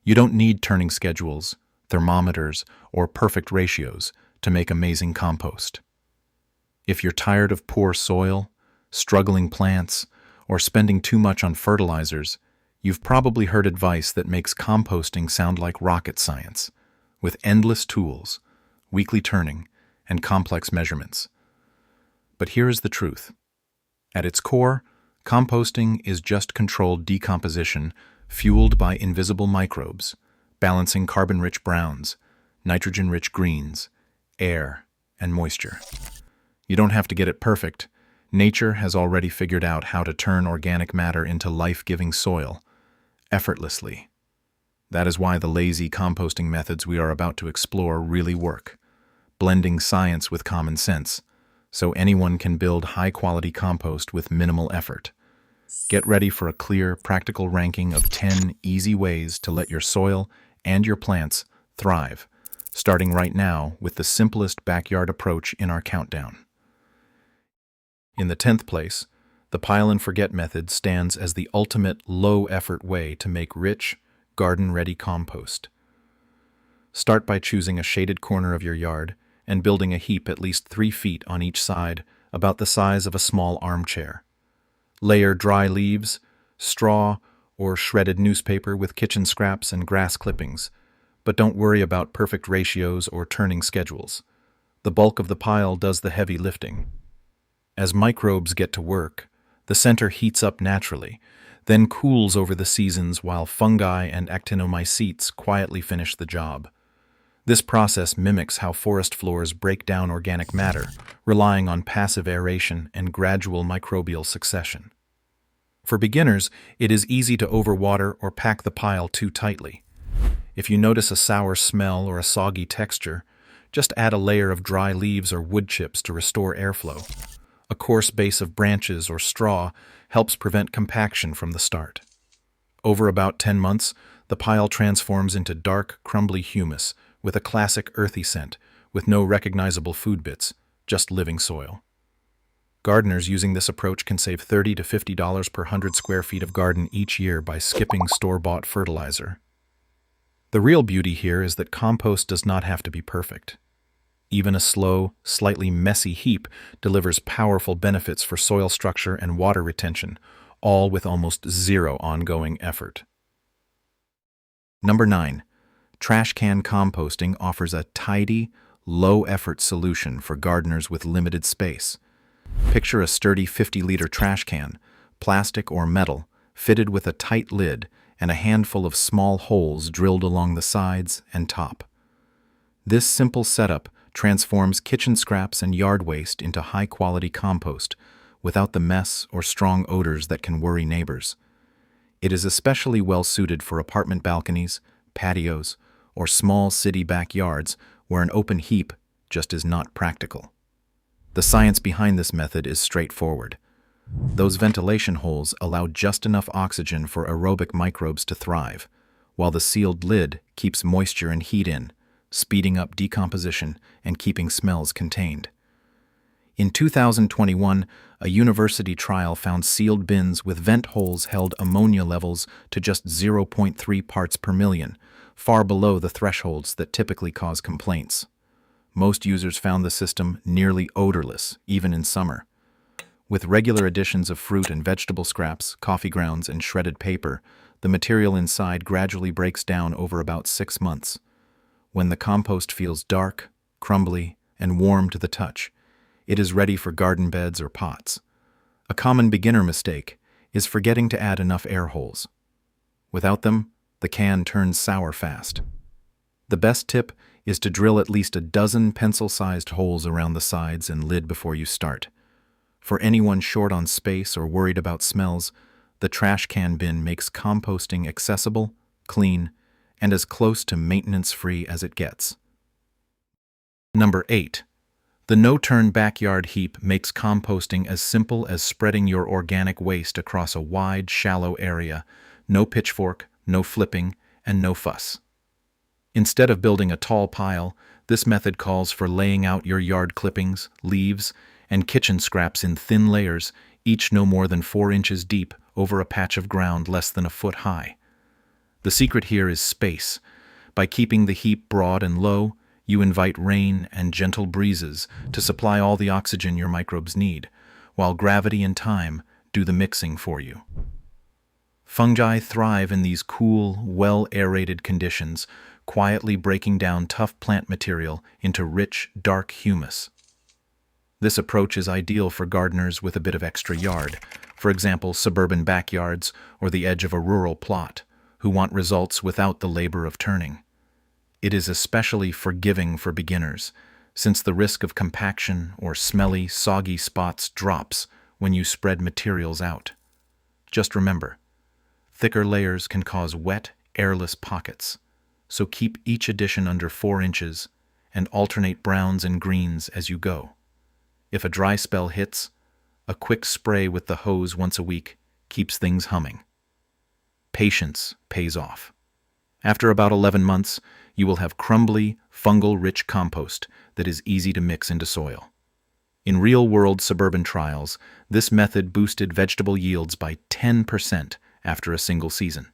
You don't need turning schedules, thermometers, or perfect ratios to make amazing compost. If you're tired of poor soil, struggling plants, or spending too much on fertilizers, you've probably heard advice that makes composting sound like rocket science, with endless tools, weekly turning, and complex measurements. But here is the truth. At its core, composting is just controlled decomposition fueled by invisible microbes, balancing carbon-rich browns, nitrogen-rich greens, air, and moisture. You don't have to get it perfect. Nature has already figured out how to turn organic matter into life-giving soil, effortlessly. That is why the lazy composting methods we are about to explore really work, blending science with common sense, so anyone can build high-quality compost with minimal effort. Get ready for a clear, practical ranking of 10 easy ways to let your soil and your plants thrive, starting right now with the simplest backyard approach in our countdown. In the 10th place, the pile and forget method stands as the ultimate low-effort way to make rich, garden-ready compost. Start by choosing a shaded corner of your yard and building a heap at least 3 feet on each side, about the size of a small armchair. Layer dry leaves, straw, or shredded newspaper with kitchen scraps and grass clippings, but don't worry about perfect ratios or turning schedules. The bulk of the pile does the heavy lifting. As microbes get to work, the center heats up naturally, then cools over the seasons while fungi and actinomycetes quietly finish the job. This process mimics how forest floors break down organic matter, relying on passive aeration and gradual microbial succession. For beginners, it is easy to overwater or pack the pile too tightly. If you notice a sour smell or a soggy texture, just add a layer of dry leaves or wood chips to restore airflow. A coarse base of branches or straw helps prevent compaction from the start. Over about 10 months, the pile transforms into dark, crumbly humus with a classic earthy scent, with no recognizable food bits, just living soil. Gardeners using this approach can save $30 to $50 per 100 square feet of garden each year by skipping store-bought fertilizer. The real beauty here is that compost does not have to be perfect. Even a slow, slightly messy heap delivers powerful benefits for soil structure and water retention, all with almost zero ongoing effort. Number 9. Trash can composting offers a tidy, low-effort solution for gardeners with limited space. Picture a sturdy 50-liter trash can, plastic or metal, fitted with a tight lid and a handful of small holes drilled along the sides and top. This simple setup transforms kitchen scraps and yard waste into high-quality compost without the mess or strong odors that can worry neighbors. It is especially well-suited for apartment balconies, patios, or small city backyards where an open heap just is not practical. The science behind this method is straightforward. Those ventilation holes allow just enough oxygen for aerobic microbes to thrive, while the sealed lid keeps moisture and heat in, speeding up decomposition and keeping smells contained. In 2021, a university trial found sealed bins with vent holes held ammonia levels to just 0.3 parts per million, far below the thresholds that typically cause complaints. Most users found the system nearly odorless, even in summer. With regular additions of fruit and vegetable scraps, coffee grounds, and shredded paper, the material inside gradually breaks down over about 6 months. When the compost feels dark, crumbly, and warm to the touch, it is ready for garden beds or pots. A common beginner mistake is forgetting to add enough air holes. Without them, the can turns sour fast. The best tip is to drill at least a dozen pencil-sized holes around the sides and lid before you start. For anyone short on space or worried about smells, the trash can bin makes composting accessible, clean, and as close to maintenance-free as it gets. Number 8. The no-turn backyard heap makes composting as simple as spreading your organic waste across a wide, shallow area. No pitchfork, no flipping, and no fuss. Instead of building a tall pile, this method calls for laying out your yard clippings, leaves, and kitchen scraps in thin layers, each no more than 4 inches deep, over a patch of ground less than a foot high. The secret here is space. By keeping the heap broad and low, you invite rain and gentle breezes to supply all the oxygen your microbes need, while gravity and time do the mixing for you. Fungi thrive in these cool, well-aerated conditions, quietly breaking down tough plant material into rich, dark humus. This approach is ideal for gardeners with a bit of extra yard, for example, suburban backyards or the edge of a rural plot, who want results without the labor of turning. It is especially forgiving for beginners, since the risk of compaction or smelly, soggy spots drops when you spread materials out. Just remember, thicker layers can cause wet, airless pockets, so keep each addition under 4 inches and alternate browns and greens as you go. If a dry spell hits, a quick spray with the hose once a week keeps things humming. Patience pays off. After about 11 months, you will have crumbly, fungal-rich compost that is easy to mix into soil. In real-world suburban trials, this method boosted vegetable yields by 10% after a single season.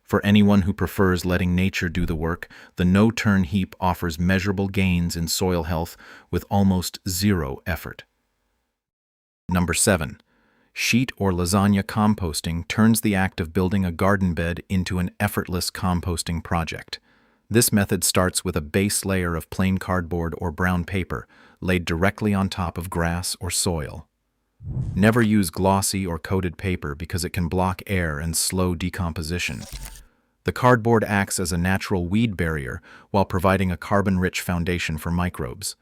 For anyone who prefers letting nature do the work, the no-turn heap offers measurable gains in soil health with almost zero effort. Number 7. Sheet or lasagna composting turns the act of building a garden bed into an effortless composting project. This method starts with a base layer of plain cardboard or brown paper laid directly on top of grass or soil. Never use glossy or coated paper because it can block air and slow decomposition. The cardboard acts as a natural weed barrier while providing a carbon-rich foundation for microbes.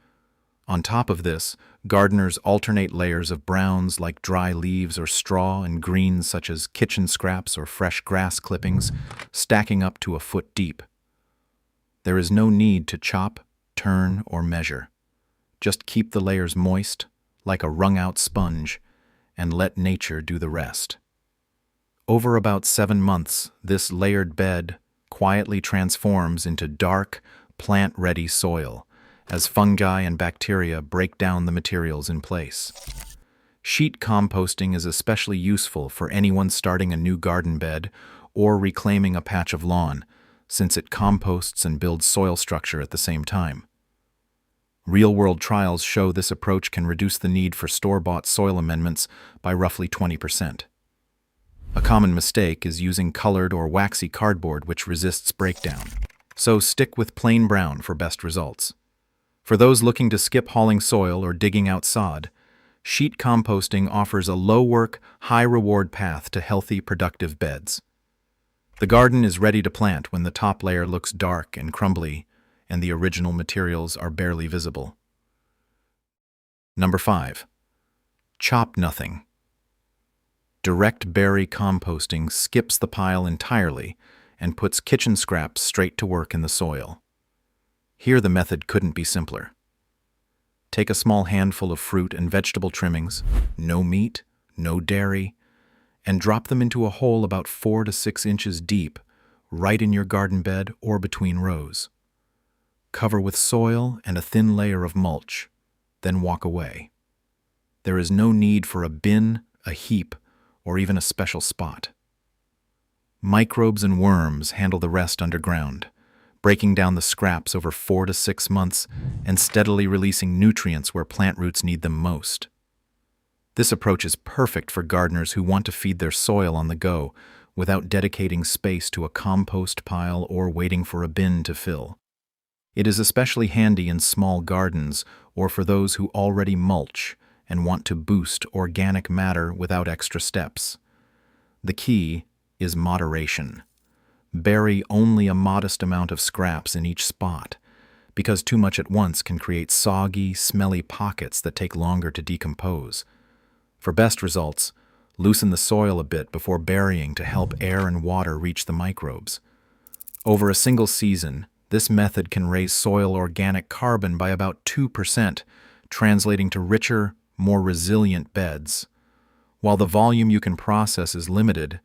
On top of this, gardeners alternate layers of browns like dry leaves or straw and greens such as kitchen scraps or fresh grass clippings, stacking up to a foot deep. There is no need to chop, turn, or measure. Just keep the layers moist, like a wrung-out sponge, and let nature do the rest. Over about 7 months, this layered bed quietly transforms into dark, plant-ready soil as fungi and bacteria break down the materials in place. Sheet composting is especially useful for anyone starting a new garden bed or reclaiming a patch of lawn, since it composts and builds soil structure at the same time. Real-world trials show this approach can reduce the need for store-bought soil amendments by roughly 20%. A common mistake is using colored or waxy cardboard which resists breakdown, so stick with plain brown for best results. For those looking to skip hauling soil or digging out sod, sheet composting offers a low-work, high-reward path to healthy, productive beds. The garden is ready to plant when the top layer looks dark and crumbly and the original materials are barely visible. Number 5. Chop nothing. Direct berry composting skips the pile entirely and puts kitchen scraps straight to work in the soil. Here the method couldn't be simpler. Take a small handful of fruit and vegetable trimmings, no meat, no dairy, and drop them into a hole about 4 to 6 inches deep, right in your garden bed or between rows. Cover with soil and a thin layer of mulch, then walk away. There is no need for a bin, a heap, or even a special spot. Microbes and worms handle the rest underground, breaking down the scraps over 4 to 6 months and steadily releasing nutrients where plant roots need them most. This approach is perfect for gardeners who want to feed their soil on the go without dedicating space to a compost pile or waiting for a bin to fill. It is especially handy in small gardens or for those who already mulch and want to boost organic matter without extra steps. The key is moderation. Bury only a modest amount of scraps in each spot, because too much at once can create soggy, smelly pockets that take longer to decompose. For best results, loosen the soil a bit before burying to help air and water reach the microbes. Over a single season, this method can raise soil organic carbon by about 2%, translating to richer, more resilient beds. While the volume you can process is limited,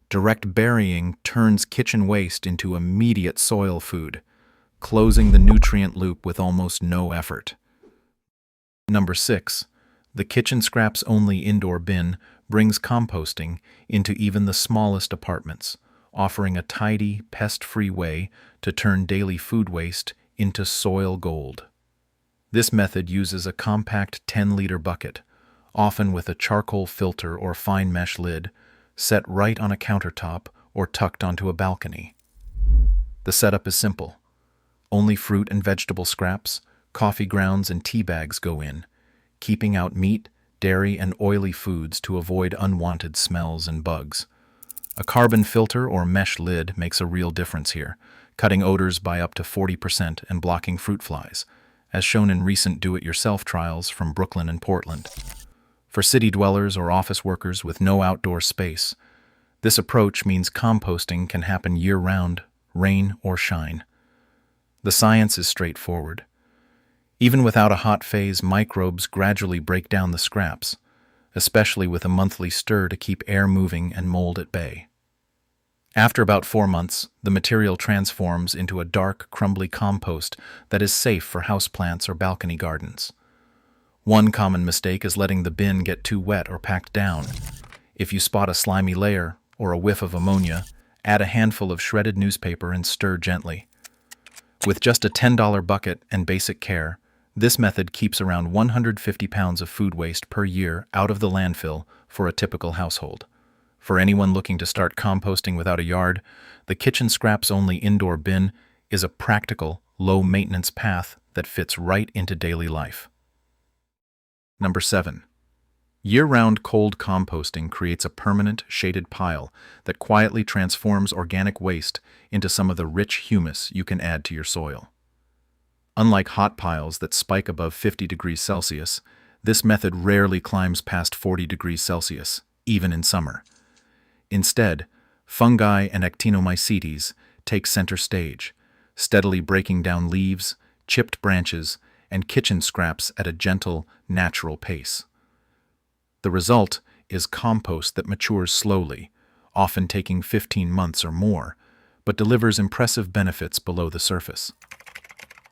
direct burying turns kitchen waste into immediate soil food, closing the nutrient loop with almost no effort. Number 6. The kitchen scraps only indoor bin brings composting into even the smallest apartments, offering a tidy, pest-free way to turn daily food waste into soil gold. This method uses a compact 10-liter bucket, often with a charcoal filter or fine mesh lid, set right on a countertop or tucked onto a balcony. The setup is simple. Only fruit and vegetable scraps, coffee grounds, and tea bags go in, keeping out meat, dairy, and oily foods to avoid unwanted smells and bugs. A carbon filter or mesh lid makes a real difference here, cutting odors by up to 40% and blocking fruit flies, as shown in recent do-it-yourself trials from Brooklyn and Portland. For city dwellers or office workers with no outdoor space, this approach means composting can happen year-round, rain or shine. The science is straightforward. Even without a hot phase, microbes gradually break down the scraps, especially with a monthly stir to keep air moving and mold at bay. After about 4 months, the material transforms into a dark, crumbly compost that is safe for houseplants or balcony gardens. One common mistake is letting the bin get too wet or packed down. If you spot a slimy layer or a whiff of ammonia, add a handful of shredded newspaper and stir gently. With just a $10 bucket and basic care, this method keeps around 150 pounds of food waste per year out of the landfill for a typical household. For anyone looking to start composting without a yard, the kitchen scraps-only indoor bin is a practical, low-maintenance path that fits right into daily life. Number 7. Year-round cold composting creates a permanent, shaded pile that quietly transforms organic waste into some of the rich humus you can add to your soil. Unlike hot piles that spike above 50 degrees Celsius, this method rarely climbs past 40 degrees Celsius, even in summer. Instead, fungi and actinomycetes take center stage, steadily breaking down leaves, chipped branches, and kitchen scraps at a gentle, natural pace. The result is compost that matures slowly, often taking 15 months or more, but delivers impressive benefits below the surface.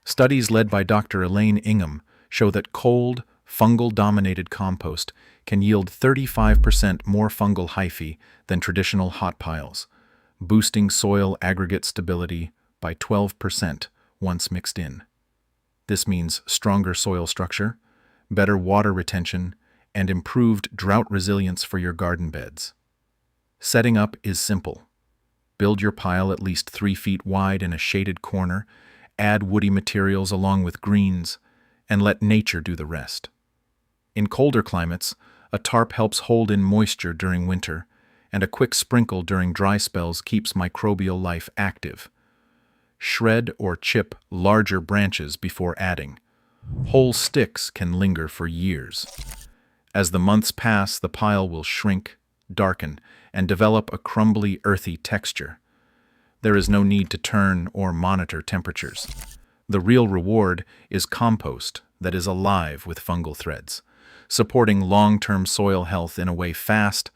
Studies led by Dr. Elaine Ingham show that cold, fungal-dominated compost can yield 35% more fungal hyphae than traditional hot piles, boosting soil aggregate stability by 12% once mixed in. This means stronger soil structure, better water retention, and improved drought resilience for your garden beds. Setting up is simple. Build your pile at least 3 feet wide in a shaded corner, add woody materials along with greens, and let nature do the rest. In colder climates, a tarp helps hold in moisture during winter, and a quick sprinkle during dry spells keeps microbial life active. Shred or chip larger branches before adding. Whole sticks can linger for years. As the months pass, the pile will shrink, darken, and develop a crumbly, earthy texture. There is no need to turn or monitor temperatures. The real reward is compost that is alive with fungal threads, supporting long-term soil health in a way fast,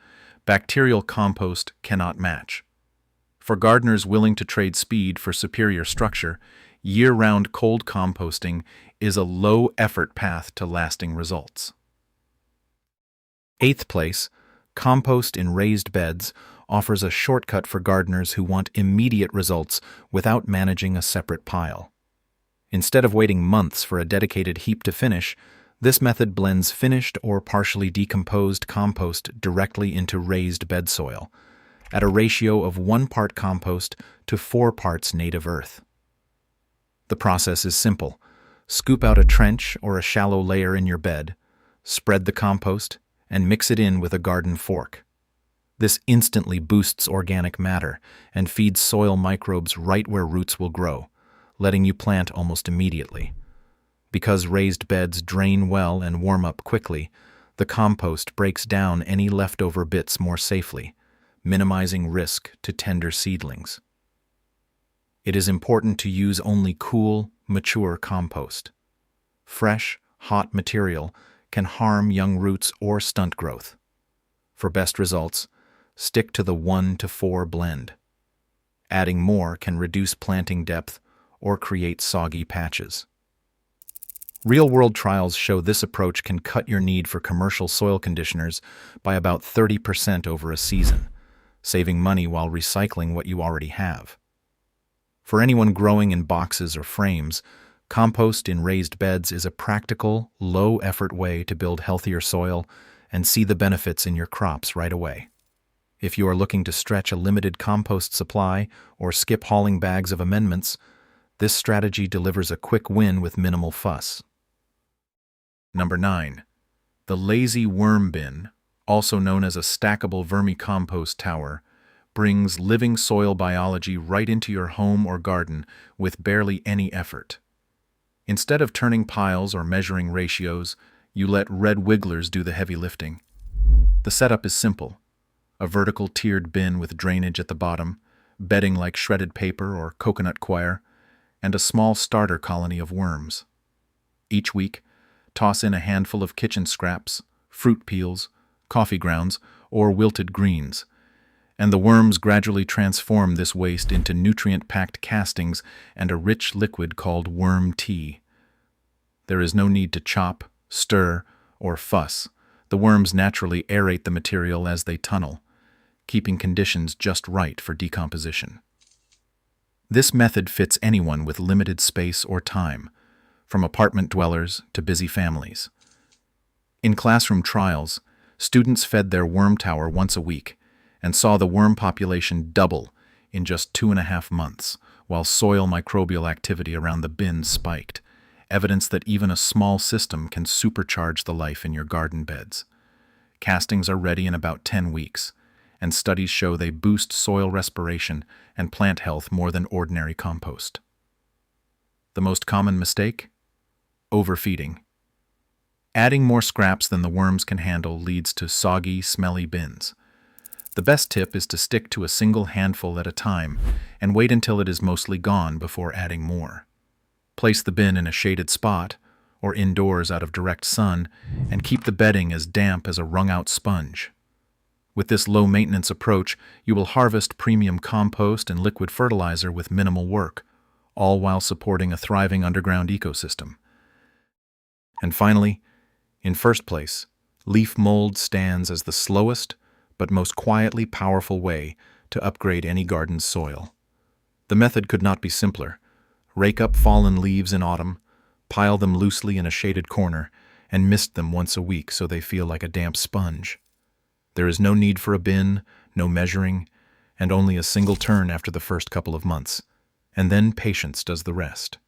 bacterial compost cannot match. For gardeners willing to trade speed for superior structure, year-round cold composting is a low-effort path to lasting results. 8th place, compost in raised beds offers a shortcut for gardeners who want immediate results without managing a separate pile. Instead of waiting months for a dedicated heap to finish, this method blends finished or partially decomposed compost directly into raised bed soil, at a ratio of 1 part compost to 4 parts native earth. The process is simple. Scoop out a trench or a shallow layer in your bed, spread the compost, and mix it in with a garden fork. This instantly boosts organic matter and feeds soil microbes right where roots will grow, letting you plant almost immediately. Because raised beds drain well and warm up quickly, the compost breaks down any leftover bits more safely, minimizing risk to tender seedlings. It is important to use only cool, mature compost. Fresh, hot material can harm young roots or stunt growth. For best results, stick to the 1-to-4 blend. Adding more can reduce planting depth or create soggy patches. Real-world trials show this approach can cut your need for commercial soil conditioners by about 30% over a season, saving money while recycling what you already have. For anyone growing in boxes or frames, compost in raised beds is a practical, low-effort way to build healthier soil and see the benefits in your crops right away. If you are looking to stretch a limited compost supply or skip hauling bags of amendments, this strategy delivers a quick win with minimal fuss. Number 9. The lazy worm bin, also known as a stackable vermicompost tower, brings living soil biology right into your home or garden with barely any effort. Instead of turning piles or measuring ratios, you let red wigglers do the heavy lifting. The setup is simple: a vertical tiered bin with drainage at the bottom, bedding like shredded paper or coconut coir, and a small starter colony of worms. Each week, toss in a handful of kitchen scraps, fruit peels, coffee grounds, or wilted greens, and the worms gradually transform this waste into nutrient-packed castings and a rich liquid called worm tea. There is no need to chop, stir, or fuss. The worms naturally aerate the material as they tunnel, keeping conditions just right for decomposition. This method fits anyone with limited space or time, from apartment dwellers to busy families. In classroom trials, students fed their worm tower once a week and saw the worm population double in just 2.5 months, while soil microbial activity around the bin spiked, evidence that even a small system can supercharge the life in your garden beds. Castings are ready in about 10 weeks, and studies show they boost soil respiration and plant health more than ordinary compost. The most common mistake? Overfeeding. Adding more scraps than the worms can handle leads to soggy, smelly bins. The best tip is to stick to a single handful at a time and wait until it is mostly gone before adding more. Place the bin in a shaded spot or indoors out of direct sun and keep the bedding as damp as a wrung-out sponge. With this low-maintenance approach, you will harvest premium compost and liquid fertilizer with minimal work, all while supporting a thriving underground ecosystem. And finally, in first place, leaf mold stands as the slowest but most quietly powerful way to upgrade any garden's soil. The method could not be simpler. Rake up fallen leaves in autumn, pile them loosely in a shaded corner, and mist them once a week so they feel like a damp sponge. There is no need for a bin, no measuring, and only a single turn after the first couple of months, and then patience does the rest.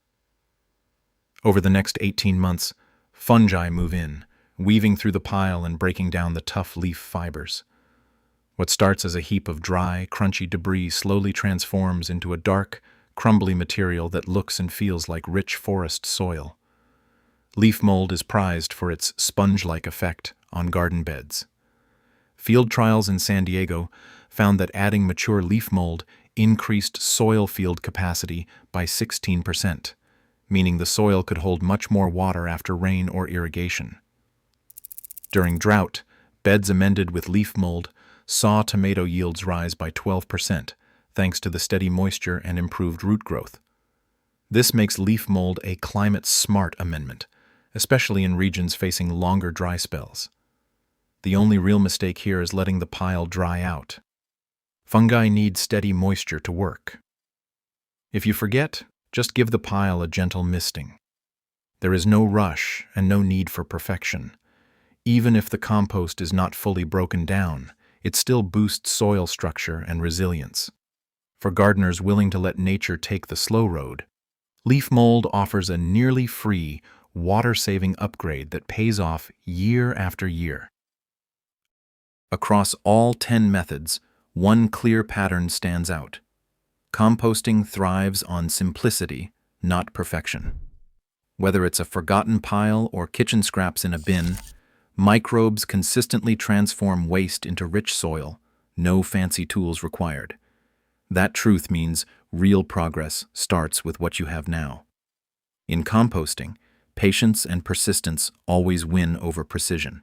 Over the next 18 months, fungi move in, weaving through the pile and breaking down the tough leaf fibers. What starts as a heap of dry, crunchy debris slowly transforms into a dark, crumbly material that looks and feels like rich forest soil. Leaf mold is prized for its sponge-like effect on garden beds. Field trials in San Diego found that adding mature leaf mold increased soil field capacity by 16%, meaning the soil could hold much more water after rain or irrigation. During drought, beds amended with leaf mold saw tomato yields rise by 12%, thanks to the steady moisture and improved root growth. This makes leaf mold a climate-smart amendment, especially in regions facing longer dry spells. The only real mistake here is letting the pile dry out. Fungi need steady moisture to work. If you forget, just give the pile a gentle misting. There is no rush and no need for perfection. Even if the compost is not fully broken down, it still boosts soil structure and resilience. For gardeners willing to let nature take the slow road, leaf mold offers a nearly free, water-saving upgrade that pays off year after year. Across all 10 methods, one clear pattern stands out. Composting thrives on simplicity, not perfection. Whether it's a forgotten pile or kitchen scraps in a bin, microbes consistently transform waste into rich soil, no fancy tools required. That truth means real progress starts with what you have now. In composting, patience and persistence always win over precision.